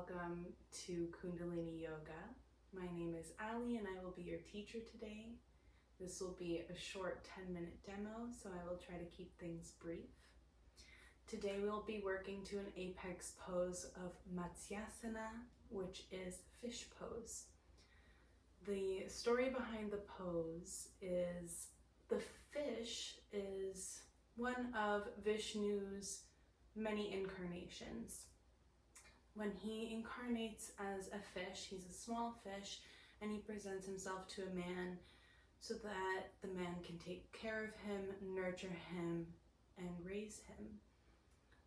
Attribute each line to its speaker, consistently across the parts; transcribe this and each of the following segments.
Speaker 1: welcome to Kundalini Yoga. My name is Ali and I will be your teacher today. This will be a short 10-minute demo, so I will try to keep things brief. Today we'll be working to an apex pose of Matsyasana, which is fish pose. The story behind the pose is the fish is one of Vishnu's many incarnations. When he incarnates as a fish, he's a small fish, and he presents himself to a man so that the man can take care of him, nurture him, and raise him.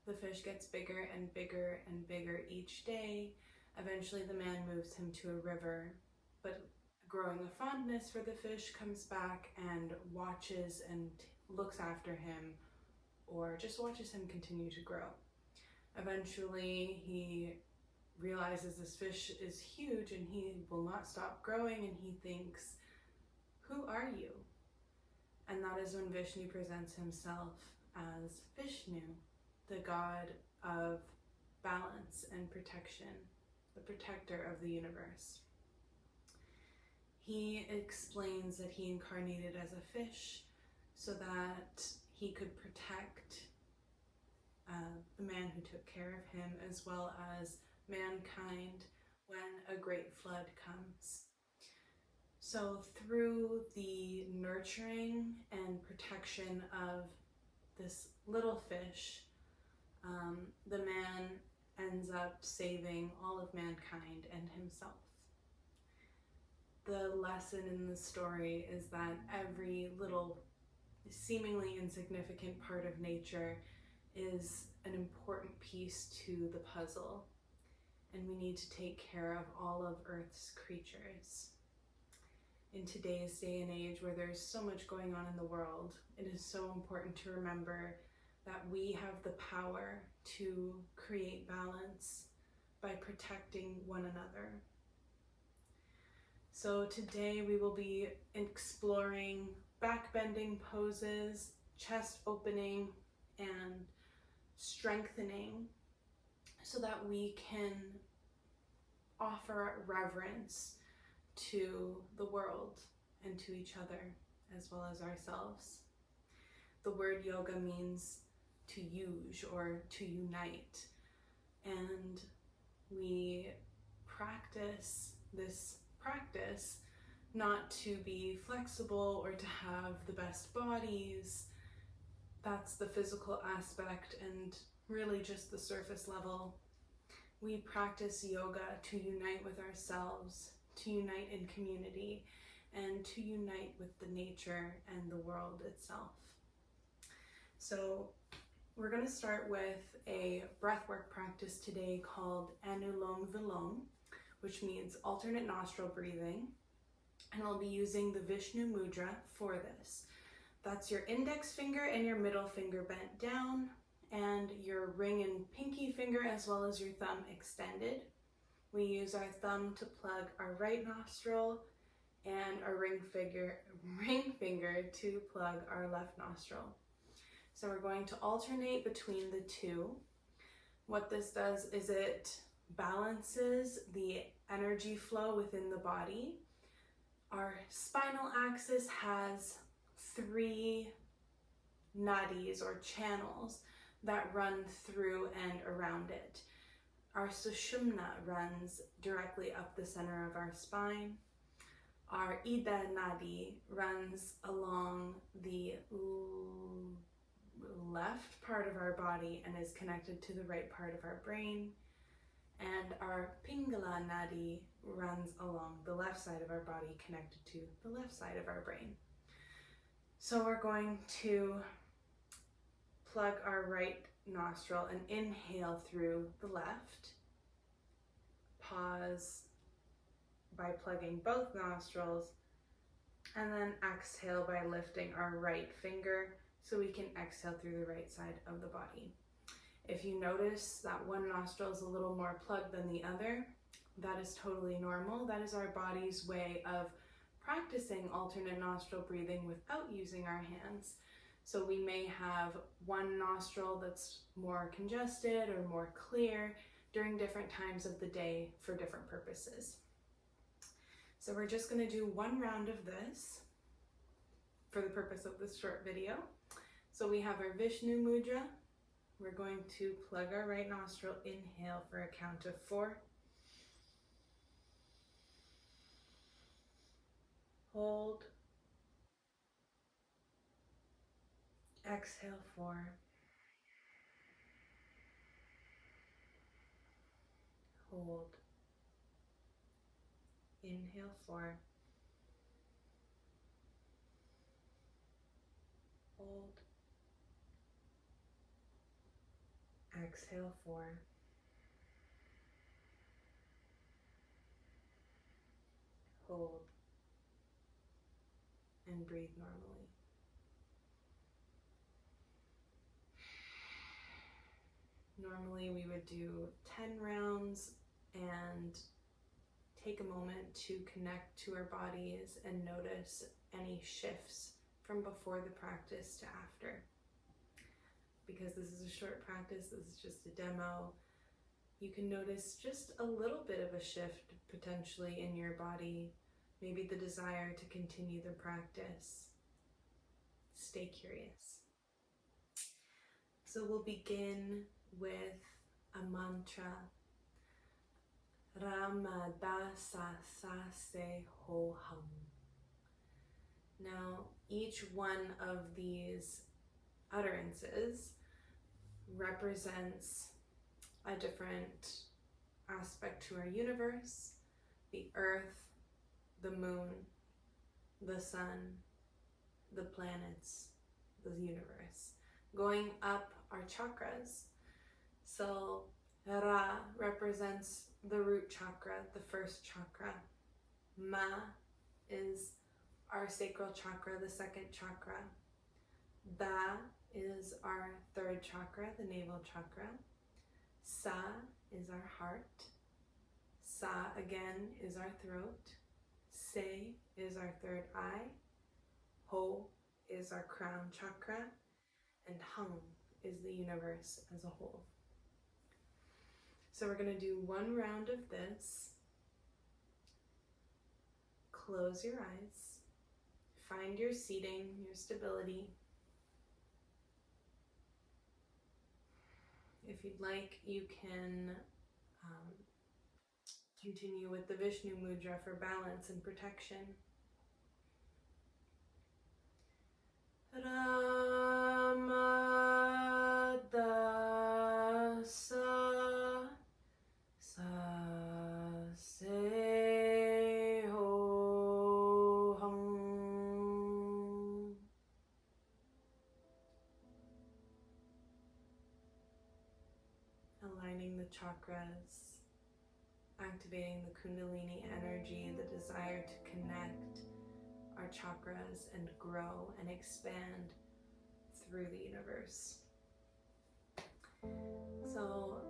Speaker 1: The fish gets bigger and bigger and bigger each day. Eventually the man moves him to a river, but growing a fondness for the fish comes back and watches and looks after him, or just watches him continue to grow. Eventually he realizes this fish is huge and he will not stop growing, and he thinks, who are you? And that is when Vishnu presents himself as Vishnu, the god of balance and protection, the protector of the universe. He explains that he incarnated as a fish so that he could protect the man who took care of him, as well as mankind when a great flood comes. So through the nurturing and protection of this little fish, the man ends up saving all of mankind and himself. The lesson in the story is that every little seemingly insignificant part of nature is an important piece to the puzzle, and we need to take care of all of Earth's creatures. In today's day and age where there's so much going on in the world, it is so important to remember that we have the power to create balance by protecting one another. So today we will be exploring back-bending poses, chest opening, and strengthening so that we can offer reverence to the world and to each other as well as ourselves. The word yoga means to use or to unite, and we practice this practice not to be flexible or to have the best bodies. That's the physical aspect and really just the surface level. We practice yoga to unite with ourselves, to unite in community, and to unite with the nature and the world itself. So we're going to start with a breathwork practice today called Anulom Vilom, which means alternate nostril breathing. And I'll be using the Vishnu mudra for this. That's your index finger and your middle finger bent down, and your ring and pinky finger as well as your thumb extended. We use our thumb to plug our right nostril and our ring finger to plug our left nostril. So we're going to alternate between the two. What this does is it balances the energy flow within the body. Our spinal axis has 3 nadis or channels that run through and around it. Our sushumna runs directly up the center of our spine. Our ida nadi runs along the left part of our body and is connected to the right part of our brain. And our pingala nadi runs along the left side of our body, connected to the left side of our brain. So we're going to plug our right nostril and inhale through the left. Pause by plugging both nostrils, and then exhale by lifting our right finger so we can exhale through the right side of the body. If you notice that one nostril is a little more plugged than the other, that is totally normal. That is our body's way of practicing alternate nostril breathing without using our hands. So we may have one nostril that's more congested or more clear during different times of the day for different purposes. So we're just going to do one round of this for the purpose of this short video. So we have our Vishnu mudra. We're going to plug our right nostril, inhale for a count of 4. Hold. Exhale 4. Hold. Inhale 4. Hold. Exhale 4. Hold. And breathe normally. Normally we would do 10 rounds and take a moment to connect to our bodies and notice any shifts from before the practice to after. Because this is a short practice, this is just a demo, you can notice just a little bit of a shift potentially in your body, maybe the desire to continue the practice. Stay curious. So we'll begin with a mantra. Ramadasasase ho hum. Now, each one of these utterances represents a different aspect to our universe: the earth, the moon, the sun, the planets, the universe, going up our chakras. So Ra represents the root chakra, the first chakra. Ma is our sacral chakra, the second chakra. Da is our third chakra, the navel chakra. Sa is our heart. Sa again is our throat. Se is our third eye. Ho is our crown chakra. And Hum is the universe as a whole. So we're going to do one round of this. Close your eyes. Find your seating, your stability. If you'd like, you can continue with the Vishnu mudra for balance and protection. Ramadasa Sase ho hum. Aligning the chakras, activating the Kundalini energy, the desire to connect our chakras and grow and expand through the universe. So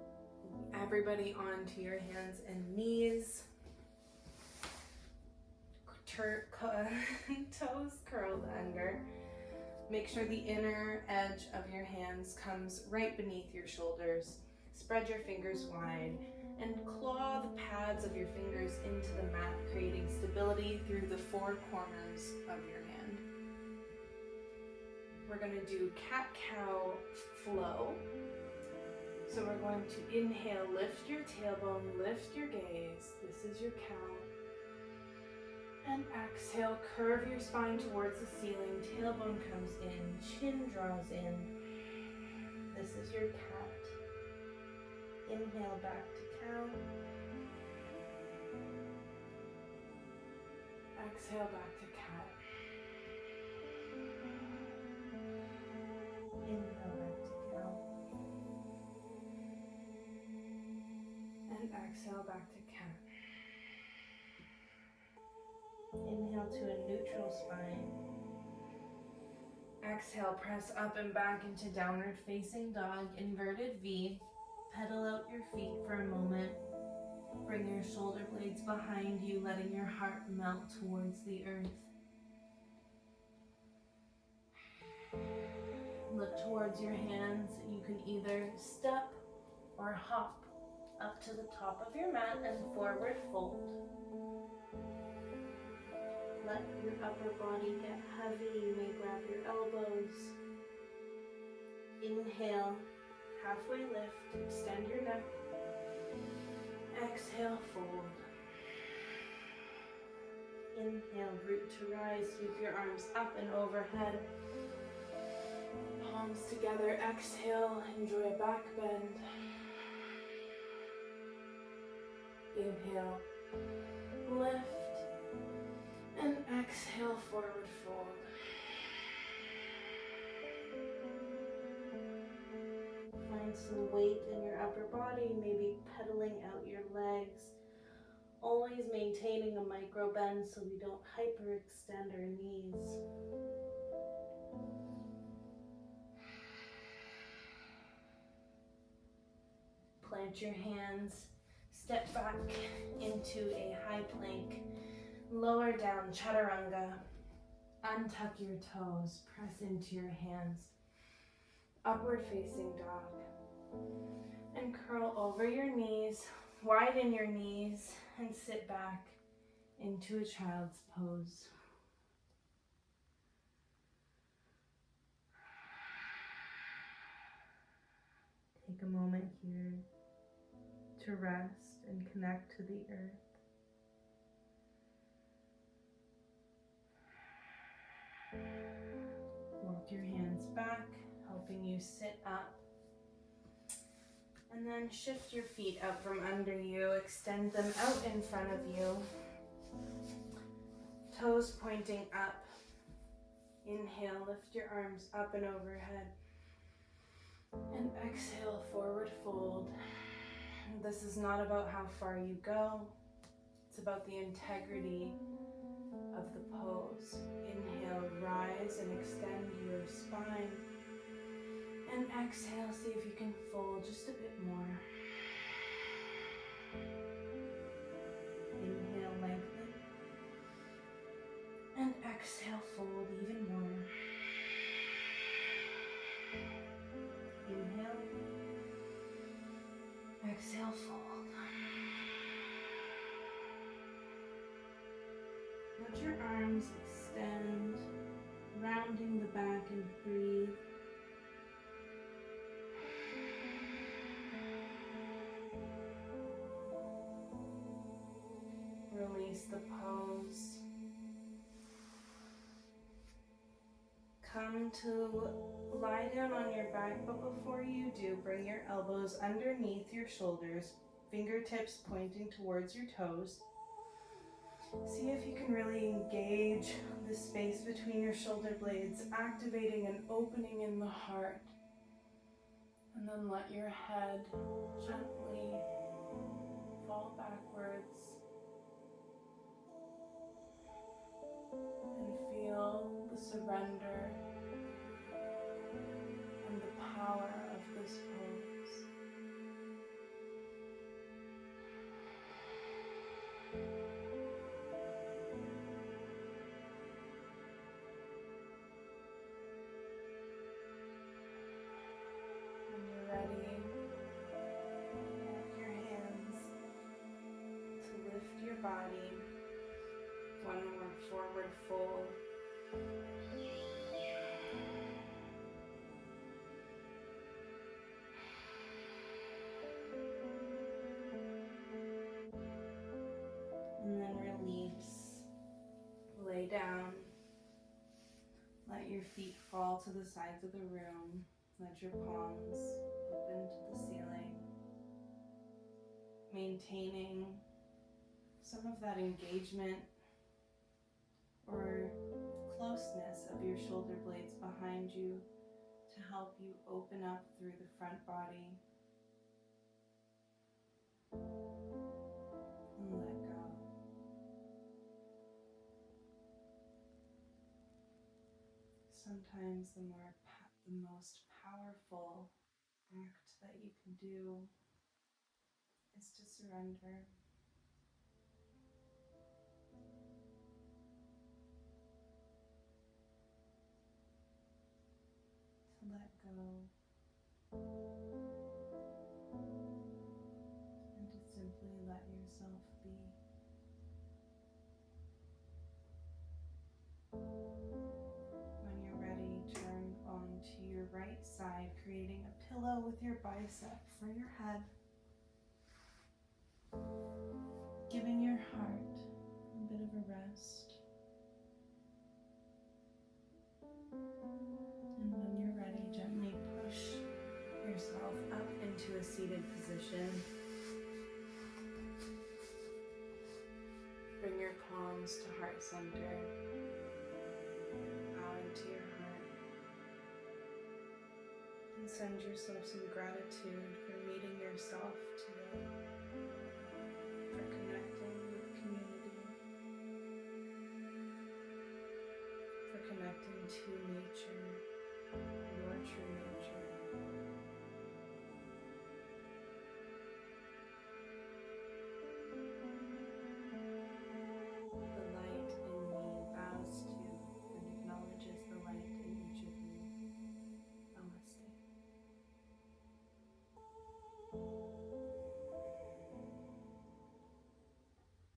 Speaker 1: everybody onto your hands and knees, toes curled under. Make sure the inner edge of your hands comes right beneath your shoulders. Spread your fingers wide and claw the pads of your fingers into the mat, creating stability through the four corners of your hand. We're going to do cat-cow flow. So we're going to inhale, lift your tailbone, lift your gaze. This is your cow. And exhale, curve your spine towards the ceiling. Tailbone comes in, chin draws in. This is your cat. Inhale back to cow. Exhale back to cat. Inhale back to cow. And exhale back to cat. Inhale to a neutral spine. Exhale, press up and back into downward facing dog, inverted V. Pedal out your feet for a moment. Bring your shoulder blades behind you, letting your heart melt towards the earth. Look towards your hands. You can either step or hop up to the top of your mat and forward fold. Let your upper body get heavy. You may grab your elbows. Inhale, halfway lift, extend your neck. Exhale, fold. Inhale, root to rise, sweep your arms up and overhead. Palms together, exhale, enjoy a back bend. Inhale, lift, and exhale, forward fold. Find some weight in your upper body, maybe pedaling out your legs. Always maintaining a micro bend so we don't hyperextend our knees. Plant your hands, step back into a high plank, lower down chaturanga, untuck your toes, press into your hands, upward facing dog, and curl over your knees, widen your knees, and sit back into a child's pose. Take a moment here to rest and connect to the earth. Walk your hands back, helping you sit up. And then shift your feet out from under you, extend them out in front of you. Toes pointing up. Inhale, lift your arms up and overhead. And exhale, forward fold. This is not about how far you go. It's about the integrity of the pose. Inhale, rise and extend your spine. And exhale, see if you can fold just a bit more. Inhale, lengthen. And exhale, fold even more. Inhale. Exhale, fold. Let your arms extend, rounding the back, and breathe. Release the pose. Come to lie down on your back, but before you do, bring your elbows underneath your shoulders, fingertips pointing towards your toes. See if you can really engage the space between your shoulder blades, activating and opening in the heart. And then let your head gently fall backwards. And feel the surrender and the power of this pose. When you're ready, walk your hands to lift your body. One more forward fold. And then release. Lay down. Let your feet fall to the sides of the room. Let your palms open to the ceiling. Maintaining some of that engagement or closeness of your shoulder blades behind you to help you open up through the front body. And let go. Sometimes the most powerful act that you can do is to surrender. To let go. yourself be. When you're ready, turn onto your right side, creating a pillow with your bicep for your head. Giving your heart a bit of a rest. And when you're ready, gently push yourself up into a seated position. Bring your palms to heart center. Bow into your heart. And send yourself some gratitude for meeting yourself today.